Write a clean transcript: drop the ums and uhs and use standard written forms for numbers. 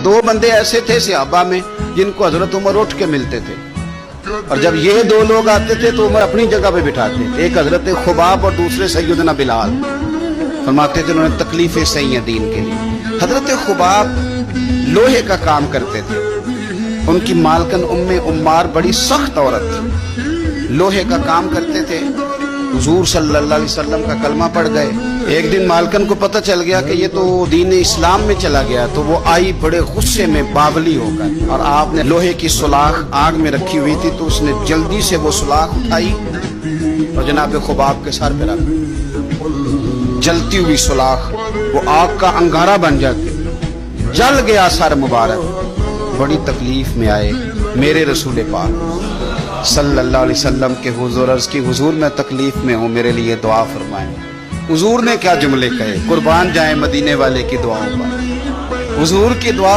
दो बंदे ऐसे थे सहाबा में जिनको हजरत उमर उठ के मिलते थे, और जब ये दो लोग आते थे तो उमर अपनी जगह पे बिठाते, एक हजरत खुबाब और दूसरे सैयदना बिलाल। फरमाते थे उन्होंने तकलीफें सही हैं दीन के लिए। हजरत खुबाब लोहे का काम करते थे, उनकी मालकन उम्मे उम्मार बड़ी सख्त औरत थी, लोहे का काम करते थे। हुजूर सल्लल्लाहु अलैहि वसल्लम का कलमा पढ़ गए। एक दिन मालकन को पता चल गया कि ये तो दीन इस्लाम में चला गया, तो वो आई बड़े गुस्से में बावली होकर, और आपने लोहे की सुलाख आग में रखी हुई थी तो उसने जल्दी से वो सुलाख उठाई और जनाब खुबाब के सर पे रख। जलती हुई सुलाख वो आग का अंगारा बन जाती, जल गया सर मुबारक। बड़ी तकलीफ में आए मेरे रसूल पाक सल्लल्लाहु अलैहि वसल्लम के हुजूर, अर्ज़ की हुजूर मैं तकलीफ में हूँ, मेरे लिए दुआ फरमाएं। हुजूर ने क्या जुमले कहे, कुर्बान जाए मदीने वाले की दुआओं पर। हुजूर की दुआ